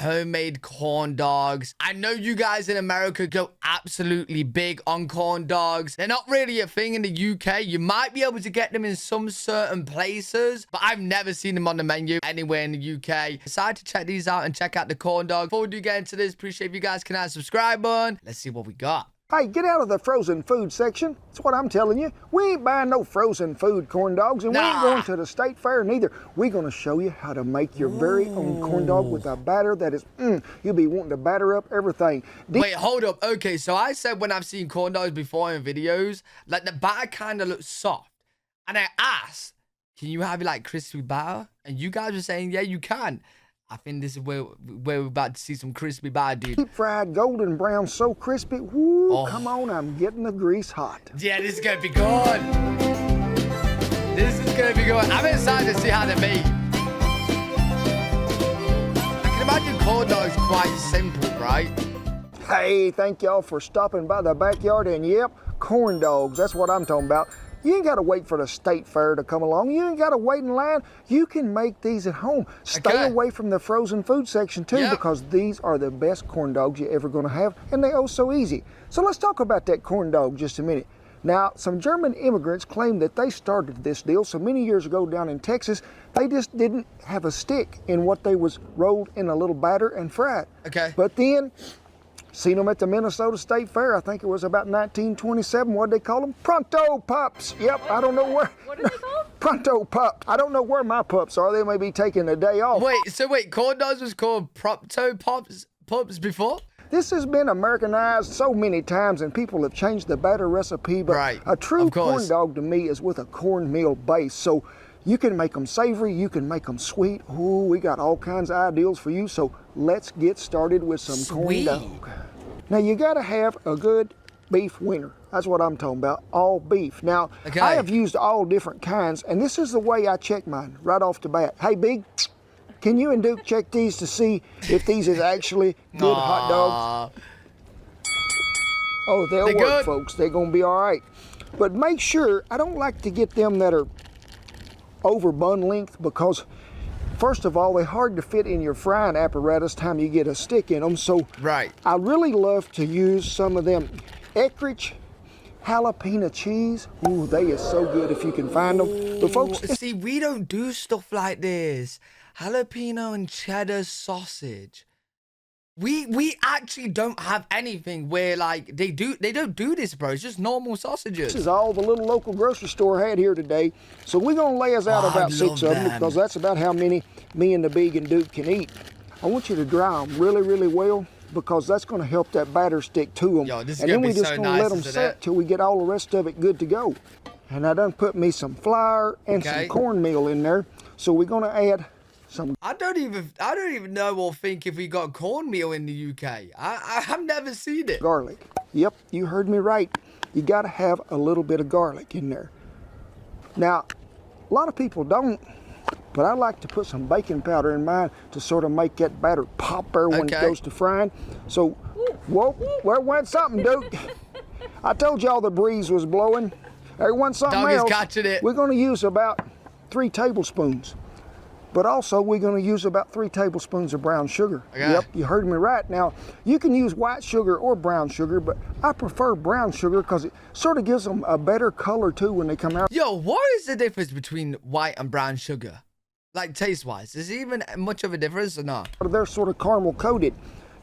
homemade corn dogs. I know you guys in America go absolutely big on corn dogs. They're not really a thing in the UK. You might be able to get them in some certain places, but I've never seen them on the menu anywhere in the UK. Decided to check these out and check out the corn dog. Before we do get into this, appreciate if you guys can hit the subscribe button. Let's see what we got. Hey, get out of the frozen food section. That's what I'm telling you. We ain't buying no frozen food corn dogs, and we ain't going to the state fair neither. We're going to show you how to make your very own corn dog with a batter that is, you'll be wanting to batter up everything. Wait, hold up. Okay, so I said when I've seen corn dogs before in videos, like the batter kind of looks soft. And I asked, can you have like crispy batter? And you guys were saying, yeah, you can. I think this is where we're about to see some crispy batter, dude. Deep fried, golden brown, so crispy. Woo, come on, I'm getting the grease hot. Yeah, this is going to be good. This is going to be good. I'm excited to see how they're made. I can imagine corn dogs quite simple, right? Hey, thank y'all for stopping by the backyard, and yep, corn dogs, that's what I'm talking about. You ain't got to wait for the state fair to come along. You ain't got to wait in line. You can make these at home. Stay away from the frozen food section too, because these are the best corn dogs you're ever going to have, and they're oh so easy. So let's talk about that corn dog just a minute. Now, some German immigrants claim that they started this deal so many years ago down in Texas. They just didn't have a stick in what they was rolled in a little batter and fried. Okay. But then, seen them at the Minnesota State Fair. I think it was about 1927. What'd they call them? Pronto pups. Yep, I don't know where. What are they called? Pronto pup. I don't know where my pups are. They may be taking a day off. Wait, corn dogs was called Pronto pups before? This has been Americanized so many times, and people have changed the batter recipe. But a true corn dog to me is with a cornmeal base. So you can make them savory, you can make them sweet. Ooh, we got all kinds of ideals for you. So let's get started with some corn dog. Now you gotta have a good beef wiener. That's what I'm talking about, all beef. Now, I have used all different kinds, and this is the way I check mine right off the bat. Hey, Big, can you and Duke check these to see if these is actually good hot dogs? Oh, they'll work, folks. They're gonna be all right. But make sure, I don't like to get them that are over bun length, because first of all, they're hard to fit in your frying apparatus time you get a stick in them. So I really love to use some of them Eckrich jalapeno cheese. Ooh, they are so good if you can find them. But folks, see, we don't do stuff like this. Jalapeno and cheddar sausage. We actually don't have anything where like they don't do this, bro. It's just normal sausages. This is all the little local grocery store had here today. So we're gonna lay us out about 6 of them, because that's about how many me and the Big and Duke can eat. I want you to dry them really, really well, because that's gonna help that batter stick to them. Yo, this is and then gonna we be just so gonna nice let them set till we get all the rest of it good to go. And I done put me some flour and some cornmeal in there. So we're gonna add some. I don't even know or think if we got cornmeal in the UK. I've never seen it. Garlic. Yep, you heard me right. You gotta have a little bit of garlic in there. Now, a lot of people don't, but I like to put some baking powder in mine to sort of make that batter pop there when it goes to frying. So, whoa, where went something, Duke? I told y'all the breeze was blowing. There went something else. Dog is catching it. We're gonna use about 3 tablespoons. But also, we're going to use about 3 tablespoons of brown sugar. Yep, you heard me right. Now, you can use white sugar or brown sugar, but I prefer brown sugar because it sort of gives them a better color, too, when they come out. Yo, what is the difference between white and brown sugar? Like, taste-wise, is there even much of a difference or not? They're sort of caramel-coated.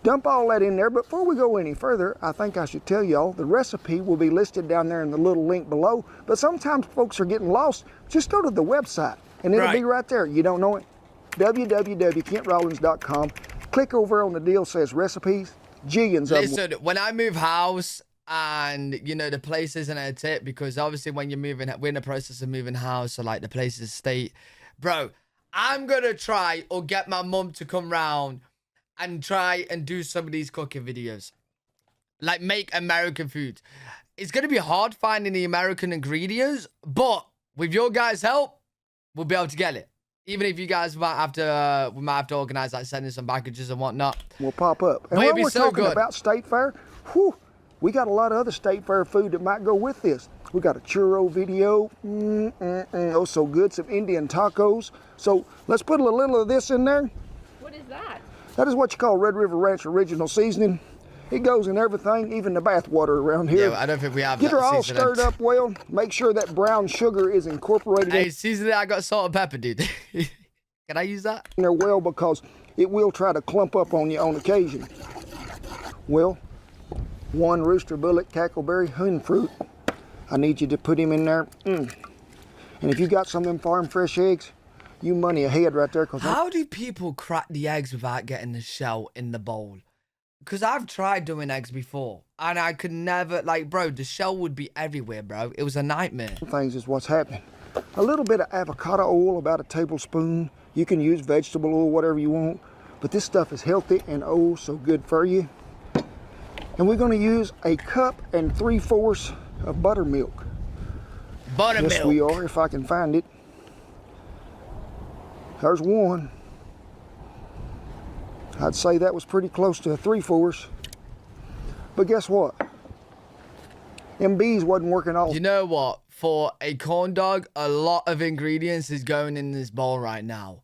Dump all that in there, but before we go any further, I think I should tell y'all the recipe will be listed down there in the little link below, but sometimes folks are getting lost. Just go to the website, and it'll be right there. You don't know it? www.kentrollins.com. Click over on the deal says recipes. Jillions of them. Listen, when I move house and, you know, the place isn't a tip, because obviously when you're moving, we're in the process of moving house, so like the place is state. Bro, I'm going to try or get my mum to come round and try and do some of these cooking videos. Like make American food. It's going to be hard finding the American ingredients, but with your guys' help, we'll be able to get it. Even if you guys might have to, we might have to organize like sending some packages and whatnot. We'll pop up. And while we're talking about State Fair, whew, we got a lot of other State Fair food that might go with this. We got a churro video, oh so good, some Indian tacos. So let's put a little of this in there. What is that? That is what you call Red River Ranch original seasoning. It goes in everything, even the bath water around here. Yeah, I don't think we have Get that her all seasoning. stirred up well. Make sure that brown sugar is incorporated Hey, seasoning, I got salt and pepper, dude. Can I use that? in there well, because it will try to clump up on you on occasion. Well, 1 rooster bullet cackleberry hen fruit. I need you to put him in there. And if you got some of them farm fresh eggs, you money ahead right there. How do people crack the eggs without getting the shell in the bowl? Because I've tried doing eggs before, and I could never, like, bro, the shell would be everywhere, bro. It was a nightmare. Things is what's happening. A little bit of avocado oil, about a tablespoon. You can use vegetable oil, whatever you want. But this stuff is healthy and oh so good for you. And we're going to use 1 cup and 3/4 of buttermilk. Buttermilk. Yes, we are, if I can find it. There's 1. I'd say that was pretty close to a 3/4. But guess what? Them bees wasn't working all. You know what? For a corn dog, a lot of ingredients is going in this bowl right now.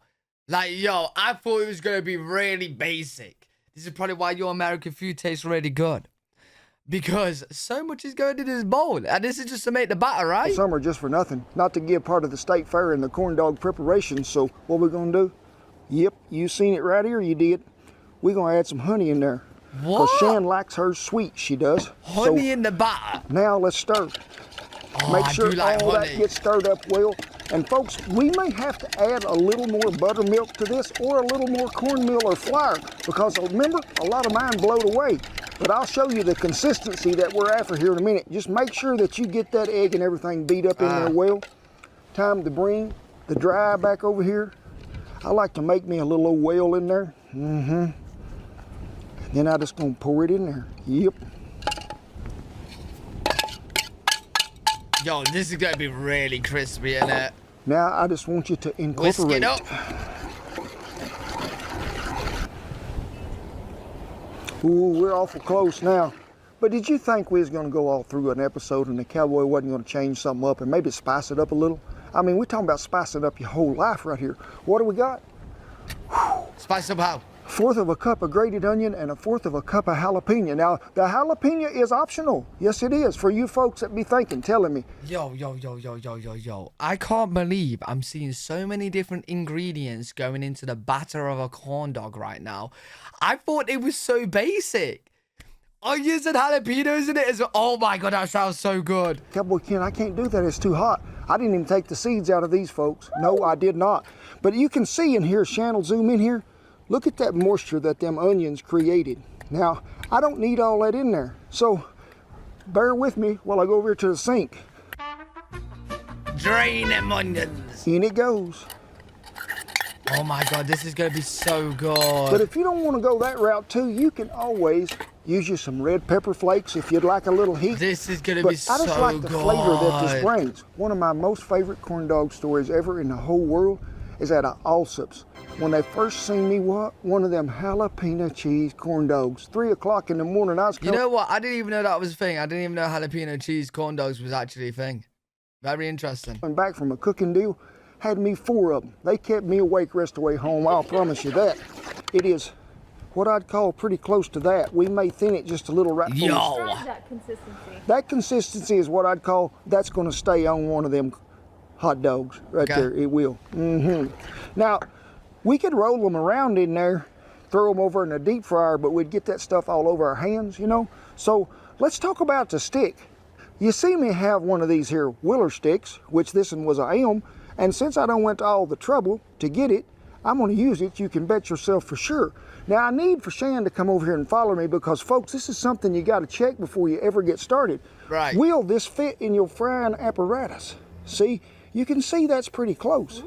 Like, yo, I thought it was going to be really basic. This is probably why your American food tastes really good. Because so much is going in this bowl. And this is just to make the batter, right? Some are just for nothing. Not to give part of the state fair in the corn dog preparation. So what we're going to do? Yep, you seen it right here, you did. We're going to add some honey in there. What? Because Shan likes hers sweet, she does. Honey in the batter? Now let's stir. Oh, Make sure like all honey. that gets stirred up well. And folks, we may have to add a little more buttermilk to this or a little more cornmeal or flour, because remember, a lot of mine blowed away. But I'll show you the consistency that we're after here in a minute. Just make sure that you get that egg and everything beat up in there well. Time to bring the dry back over here. I like to make me a little old well in there. Then I just gonna pour it in there. Yep. Yo, this is gonna be really crispy, isn't it? Now I just want you to incorporate. Whisk it up. Ooh, we're awful close now. But did you think we was gonna go all through an episode and the cowboy wasn't gonna change something up and maybe spice it up a little? I mean, we're talking about spicing up your whole life right here. What do we got? Spice up how? 1/4 cup of grated onion and 1/4 cup of jalapeno. Now, the jalapeno is optional. Yes, it is. For you folks that be thinking, telling me. Yo. I can't believe I'm seeing so many different ingredients going into the batter of a corn dog right now. I thought it was so basic. Onions and jalapenos in it as well. Oh my God, that sounds so good. Cowboy Ken, I can't do that. It's too hot. I didn't even take the seeds out of these, folks. No, I did not. But you can see in here, Shan will zoom in here. Look at that moisture that them onions created. Now, I don't need all that in there. So, bear with me while I go over here to the sink. Drain them onions. In it goes. Oh my God, this is gonna be so good. But if you don't want to go that route too, you can always use you some red pepper flakes if you'd like a little heat. This is gonna be so good. I just like the flavor that this brings. One of my most favorite corn dog stories ever in the whole world is at Allsup's. When they first seen me walk, one of them jalapeno cheese corn dogs. 3 o'clock in the morning, I was You know what? I didn't even know that was a thing. I didn't even know jalapeno cheese corn dogs was actually a thing. Very interesting. Coming back from a cooking deal, had me 4 of them. They kept me awake rest of the way home, I'll promise you that. It is what I'd call pretty close to that. We may thin it just a little right before. Describe that consistency. That consistency is what I'd call, that's gonna stay on one of them hot dogs right there. It will. Now, we could roll them around in there, throw them over in a deep fryer, but we'd get that stuff all over our hands, you know? So let's talk about the stick. You see me have one of these here Willer sticks, which this one was a elm, and since I don't went to all the trouble to get it, I'm gonna use it, you can bet yourself for sure. Now I need for Shan to come over here and follow me because folks, this is something you gotta check before you ever get started. Right. Will this fit in your frying apparatus? See, you can see that's pretty close.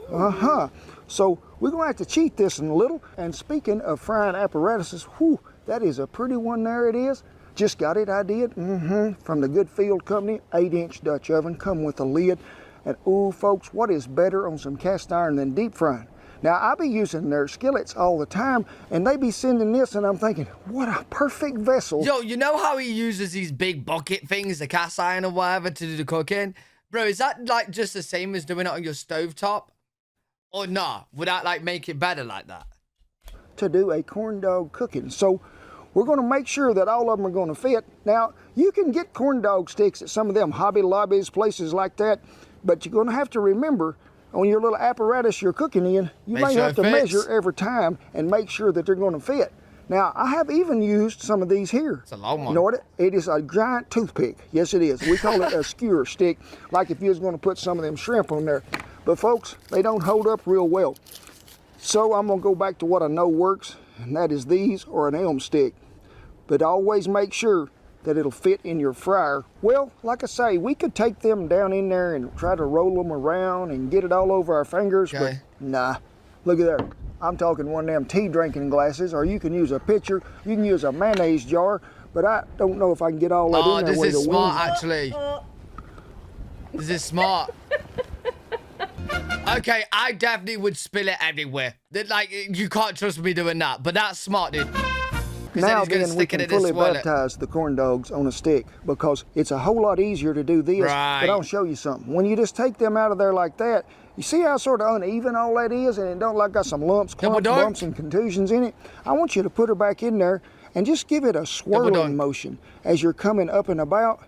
So we're gonna have to cheat this in a little. And speaking of frying apparatuses, whew, that is a pretty one there it is. Just got it, I did, from the Goodfield Company, 8-inch Dutch oven, come with a lid. And ooh, folks, what is better on some cast iron than deep frying? Now, I be using their skillets all the time, and they be sending this, and I'm thinking, what a perfect vessel. Yo, you know how he uses these big bucket things, the cast iron or whatever, to do the cooking? Bro, is that like just the same as doing it on your stovetop? Or nah, would that like make it better like that? to do a corn dog cooking. So we're going to make sure that all of them are going to fit. Now, you can get corn dog sticks at some of them Hobby Lobbies, places like that, but you're going to have to remember on your little apparatus you're cooking in, you may have to measure every time and make sure that they're going to fit. Now, I have even used some of these here. It's a long one. You know what? It is a giant toothpick. Yes, it is. We call it a skewer stick, like if you was going to put some of them shrimp on there. But folks, they don't hold up real well. So I'm going to go back to what I know works, and that is these or an elm stick. But always make sure that it'll fit in your fryer. Well, like I say, we could take them down in there and try to roll them around and get it all over our fingers, but nah. Look at there. I'm talking one of them tea drinking glasses, or you can use a pitcher, you can use a mayonnaise jar, but I don't know if I can get all that in there. Oh, this is smart, actually. This is smart. Okay, I definitely would spill it everywhere. Like, you can't trust me doing that, but that's smart, dude. Now then, we can fully baptize the corn dogs on a stick, because it's a whole lot easier to do this. Right. But I'll show you something. When you just take them out of there like that, you see how sort of uneven all that is, and it don't like got some lumps, clumps, bumps, and contusions in it? I want you to put her back in there and just give it a swirling motion as you're coming up and about.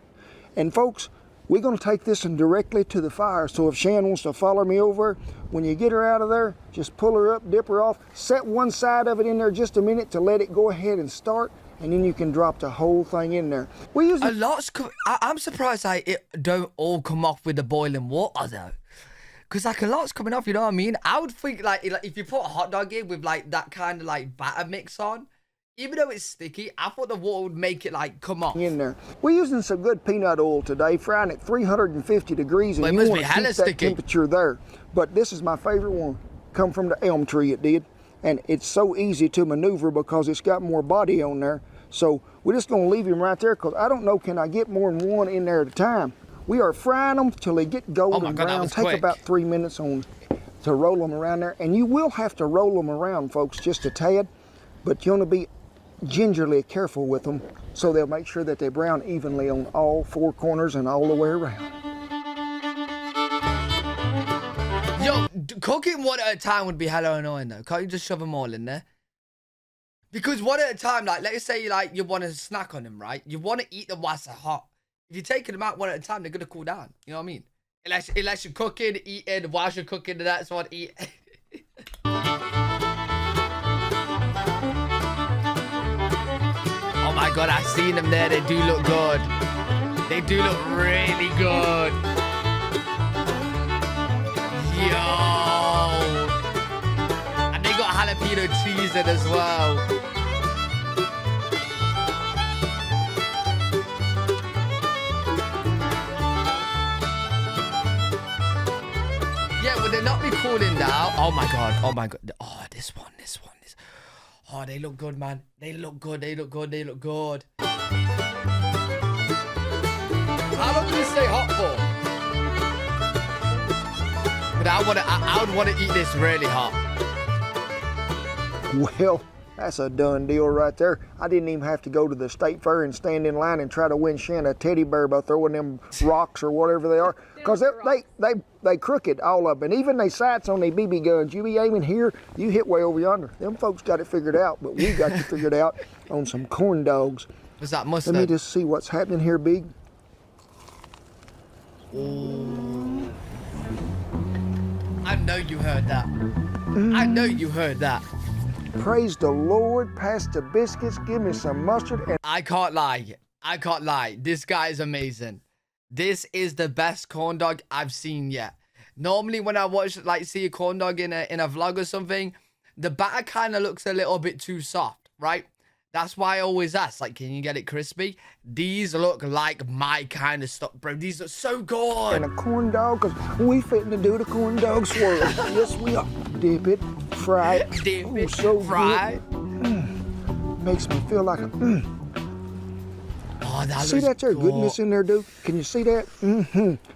And folks, we're going to take this and directly to the fire. So if Shan wants to follow me over, when you get her out of there, just pull her up, dip her off, set one side of it in there just a minute to let it go ahead and start, and then you can drop the whole thing in there. We use I'm surprised it don't all come off with the boiling water though. Because like a lot's coming off, you know what I mean? I would think like if you put a hot dog in with like that kind of like batter mix on, even though it's sticky, I thought the water would make it like come off. In there. We're using some good peanut oil today, frying at 350 degrees, and you want to keep that temperature there. But this is my favorite one. Come from the elm tree, it did. And it's so easy to maneuver because it's got more body on there. So we're just gonna leave him right there because I don't know, can I get more than one in there at a time? We are frying them till they get golden brown. Take about 3 minutes to roll them around there. And you will have to roll them around, folks, just a tad. But you want to be gingerly careful with them so they'll make sure that they brown evenly on all four corners and all the way around. Yo, cooking one at a time would be hella annoying though. Can't you just shove them all in there? Because one at a time, like let's say like you want to snack on them, right? You want to eat them whilst they're hot. If you're taking them out one at a time, they're gonna cool down. You know what I mean? Unless you're cooking, eating, whilst you're cooking, that's what eat. Oh my god, I've seen them there. They do look good. They do look really good. Yo. And they got jalapeno cheese in as well. Yeah, would they not be cooling down? Oh my god, oh my god. Oh, this one. Oh, they look good, man. They look good. How long do they stay hot for? But I would want to eat this really hot. Well, that's a done deal right there. I didn't even have to go to the state fair and stand in line and try to win Shan a teddy bear by throwing them rocks or whatever they are. Because they crooked, all of them. And even they sights on their BB guns. You be aiming here, you hit way over yonder. Them folks got it figured out, but we got it figured out on some corn dogs. What's that mustard? Let me just see what's happening here, Big. Ooh. I know you heard that. I know you heard that. Praise the Lord, pass the biscuits, give me some mustard. And I can't lie. This guy is amazing. This is the best corn dog I've seen yet. Normally when I see a corn dog in a vlog or something, the batter kind of looks a little bit too soft, right? That's why I always ask, like, can you get it crispy? These look like my kind of stuff, bro. These are so good. And a corn dog, because we fitting to do the corn dog swirl. Yes, we are. Dip it, fry it. Dip it, so fry. Makes me feel like a... Oh, that see that there goodness in there, dude? Can you see that?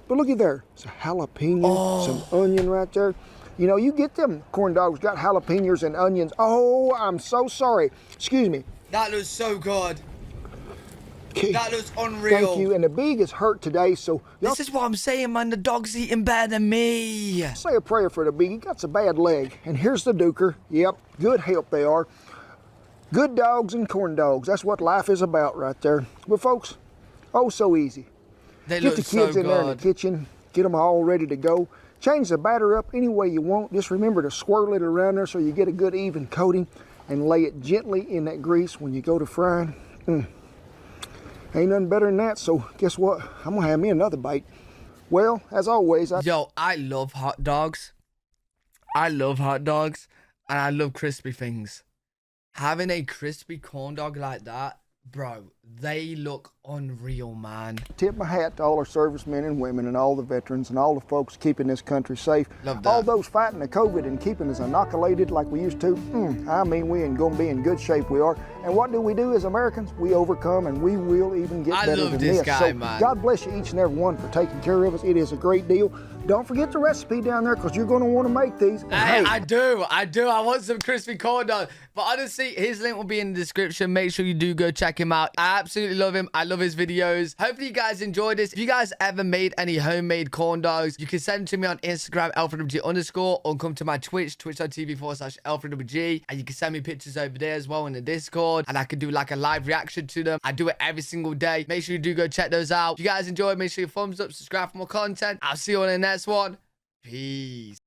But look at there. It's a jalapeno, some onion right there. You know, you get them corn dogs, got jalapenos and onions. Oh, I'm so sorry. Excuse me. That looks so good. Okay. That looks unreal. Thank you. And the beak is hurt today, so... This is what I'm saying, man. The dog's eating better than me. Say a prayer for the beak. He got a bad leg. And here's the duker. Yep, good help they are. Good dogs and corn dogs. That's what life is about right there. But folks, oh, so easy. They Get look the kids so in there in the good. kitchen. Get them all ready to go. Change the batter up any way you want. Just remember to swirl it around there so you get a good even coating. And lay it gently in that grease when you go to frying. Ain't nothing better than that, so guess what? I'm gonna have me another bite. Well, as always, Yo, I love hot dogs. I love hot dogs, and I love crispy things. Having a crispy corn dog like that, bro, they look unreal, man. Tip my hat to all our servicemen and women and all the veterans and all the folks keeping this country safe. Love that. All those fighting the COVID and keeping us inoculated like we used to. I mean, we ain't gonna be in good shape, we are. And what do we do as Americans? We overcome, and we will even get better than this. Guy, so man. God bless you each and every one for taking care of us. It is a great deal. Don't forget the recipe down there, because you're going to want to make these. And hey, I do. I want some crispy corn dog. But honestly, his link will be in the description. Make sure you do go check him out. I absolutely love him. I love his videos. Hopefully you guys enjoyed this. If you guys ever made any homemade corn dogs, you can send them to me on Instagram, @alfredwg_, or come to my Twitch, twitch.tv/alfredwg. And you can send me pictures over there as well in the Discord. And I can do like a live reaction to them. I do it every single day. Make sure you do go check those out. If you guys enjoyed, make sure you thumbs up, subscribe for more content. I'll see you on the next one. Peace.